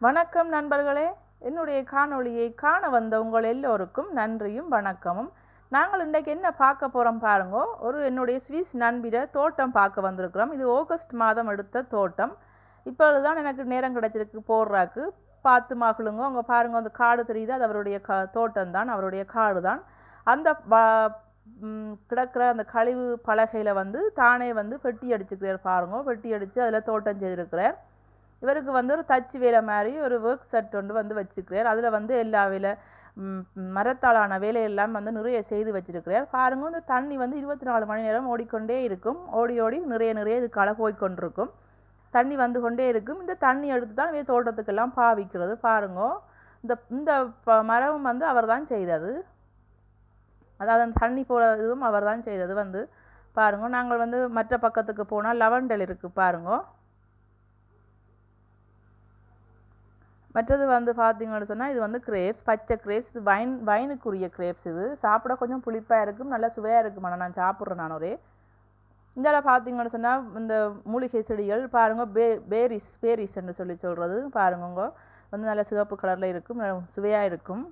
வணக்கம் நண்பர்களே, என்னுடைய காணொளியை காண வந்த உங்கள் எல்லோருக்கும் நன்றியும் வணக்கமும். நாங்கள் இன்றைக்கு என்ன பார்க்க போகிறோம் பாருங்கோ. என்னுடைய ஸ்வீஸ் நண்பிட தோட்டம் பார்க்க வந்திருக்கிறோம். இது ஆகஸ்ட் மாதம் எடுத்த தோட்டம். இப்பொழுதுதான் எனக்கு நேரம் கிடைச்சிருக்கு போடுறாக்கு. பார்த்து மகிழுங்க. அங்கே பாருங்க, அந்த காடு தெரியுது, அது அவருடைய தோட்டம் தான், அவருடைய காடு தான். அந்த கிடக்கிற அந்த கழிவு பலகையில் தானே பெட்டி அடிச்சுக்கிறார் பாருங்க. பெட்டி அடித்து அதில் தோட்டம் செய்திருக்கிறார். இவருக்கு ஒரு தச்சு வேலை மாதிரி ஒரு ஒர்க் செட் ஒன்று வச்சுருக்கிறார். அதில் எல்லா வேலை மரத்தாலான வேலையெல்லாம் நிறைய செய்து வச்சிருக்கிறார் பாருங்க. இந்த தண்ணி 24 மணி நேரம் ஓடிக்கொண்டே இருக்கும். ஓடி ஓடி நிறைய இதுக்கால போய்கொண்டிருக்கும். தண்ணி கொண்டே இருக்கும். இந்த தண்ணி எடுத்து தான் தோட்டத்துக்கெல்லாம் பாவிக்கிறது பாருங்க. இந்த மரம் அவர் தான் செய்தது. அதாவது அந்த தண்ணி போகிற இதுவும் அவர் தான் செய்தது பாருங்க. நாங்கள் மற்ற பக்கத்துக்கு போனால் லவண்டல் இருக்குது பாருங்க. மற்றது பார்த்தீங்கன்னு சொன்னால் இது கிரேப்ஸ், பச்சை கிரேப்ஸ். இது வைனுக்குரிய கிரேப்ஸ். இது சாப்பிட கொஞ்சம் புளிப்பாக இருக்கும், நல்லா சுவையாக இருக்கும். ஆனால் நான் சாப்பிட்றேன் நான் இதில் பார்த்தீங்கன்னு சொன்னால் இந்த மூலிகை செடிகள் பாருங்கள். பேரிஸ்ன்னு சொல்கிறது பாருங்க. நல்ல சிவப்பு கலரில் இருக்கும், சுவையாக இருக்கும்.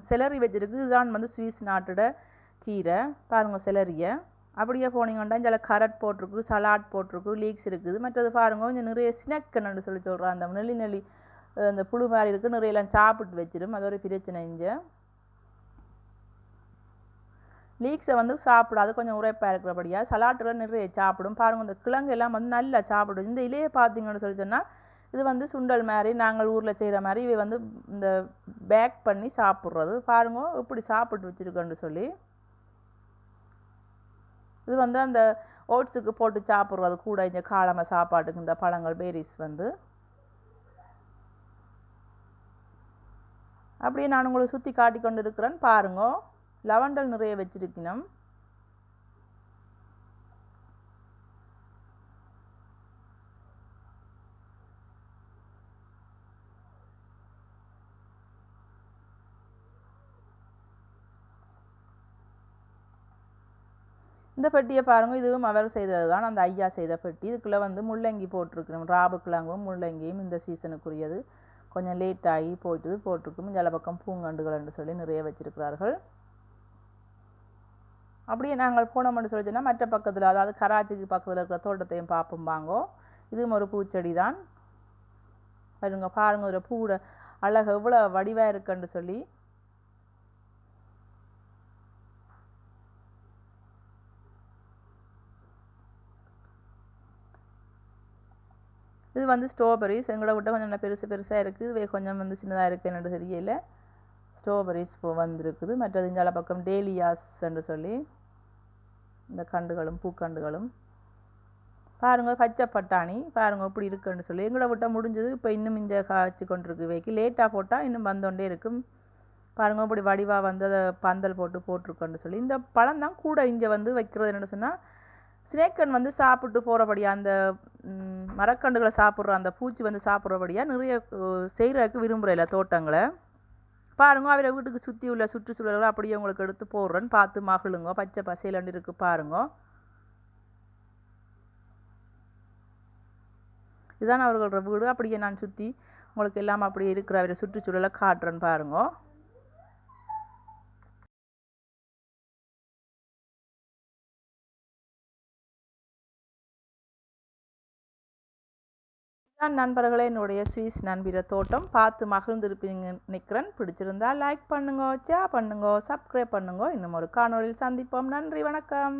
செலரி வச்சுருக்கு. இதுதான் ஸ்வீஸ் நாட்டோட கீரை பாருங்கள். செலரியை அப்படியே போனீங்கன்னா இதில் கரட் போட்டிருக்கு, சலாட் போட்டிருக்கு, லீக்ஸ் இருக்குது. மற்றது பாருங்க, கொஞ்சம் நிறைய ஸ்னெக்குன்னு சொல்கிறேன். அந்த நெல்லி அந்த புழு மாதிரி இருக்குது, நிறையெல்லாம் சாப்பிட்டு வச்சிடும். அது ஒரு பிரச்சனை. இங்கே லீக்ஸை சாப்பிடாது, கொஞ்சம் உரைப்பாக இருக்கிறபடியா. சலாட்டில் நிறைய சாப்பிடும் பாருங்கள். இந்த கிழங்கு எல்லாம் நல்லா சாப்பிடும். இந்த இலையை பார்த்தீங்கன்னு சொன்னால் இது சுண்டல் மாதிரி நாங்கள் ஊரில் செய்கிற மாதிரி இவை இந்த பேக் பண்ணி சாப்பிட்றது பாருங்க. இப்படி சாப்பிட்டு வச்சுருக்கோன்னு சொல்லி இது அந்த ஓட்ஸுக்கு போட்டு சாப்பிட்றது கூட. இந்த காலமை சாப்பாட்டுக்கு இந்த பழங்கள் பேரிஸ் அப்படியே நான் உங்களுக்கு சுற்றி காட்டி கொண்டு இருக்கிறேன் பாருங்க. லவண்டல் நிறைய வச்சிருக்கணும். இந்த பெட்டியை பாருங்க. இதுவும் அவர் செய்தது தான், அந்த ஐயா செய்த பெட்டி. இதுக்குள்ளே முள்ளங்கி போட்டிருக்கணும். ராபு கிழங்கும் முள்ளங்கியும் இந்த சீசனுக்குரியது. கொஞ்சம் லேட் ஆகி போட்டிருக்கும். ஜல பக்கம் பூங்கண்டுகள்னு சொல்லி நிறைய வச்சிருக்கிறார்கள். அப்படியே நாங்கள் போனோம்னு சொல்லி சொன்னால் மற்ற பக்கத்தில், அதாவது கராச்சிக்கு பக்கத்தில் இருக்கிற தோட்டத்தையும் பார்ப்போம் வாங்கோ. இதுவும் ஒரு பூச்செடி தான் பாருங்க. ஒரு பூட அழகு எவ்வளோ வடிவாக இருக்குன்னு சொல்லி. இது ஸ்ட்ராபெரிஸ். எங்களோட விட்ட கொஞ்சம் நல்லா பெருசாக இருக்குது. இவை கொஞ்சம் சின்னதாக இருக்குன்னு தெரியல. ஸ்ட்ராபெரிஸ் வந்திருக்குது. மற்றது இந்த பக்கம் டேலியாஸ்ன்னு சொல்லி இந்த கண்டுகளும் பூக்கண்டுகளும் பாருங்க. பச்சை பட்டாணி பாருங்க இப்படி இருக்குன்னு சொல்லி. எங்களோட விட்ட முடிஞ்சது. இப்போ இன்னும் இந்த காய்ச்சி கொண்டிருக்கு. வைக்கி லேட்டாக போட்டால் இன்னும் வந்தோண்டே இருக்கும் பாருங்க. இப்படி வடிவாக அதை பந்தல் போட்டிருக்கோன்னு சொல்லி. இந்த பழம் தான் கூட இங்கே வைக்கிறது என்னென்னு சொன்னால் ஸ்னேக்கன் சாப்பிட்டு போகிறபடியா, அந்த மரக்கண்டுகளை சாப்பிட்ற அந்த பூச்சி சாப்பிட்றபடியா நிறைய செய்கிறதுக்கு விரும்புகிற தோட்டங்களை பாருங்க. அவரை வீட்டுக்கு சுற்றி உள்ள சுற்றுச்சூழல்களை அப்படியே உங்களுக்கு எடுத்து போடுறேன்னு பார்த்து மகிழுங்க. பச்சை பசையிலண்டு இருக்குது பாருங்க. இதுதான் அவர்களோட வீடு. அப்படியே நான் சுற்றி உங்களுக்கு எல்லாம் அப்படியே இருக்கிற அவரை சுற்றுச்சூழலை காட்டுறேன்னு பாருங்க. நண்பர்களே, என்னுடைய ஸ்வீஸ் நண்பிட தோட்டம் பார்த்து மகிழ்ந்திருப்பீங்க நினைக்கிறேன். பிடிச்சிருந்தா லைக் பண்ணுங்க, ஷேர் பண்ணுங்க, சப்ஸ்கிரைப் பண்ணுங்க. இன்னும் ஒரு காணொளியில் சந்திப்போம். நன்றி, வணக்கம்.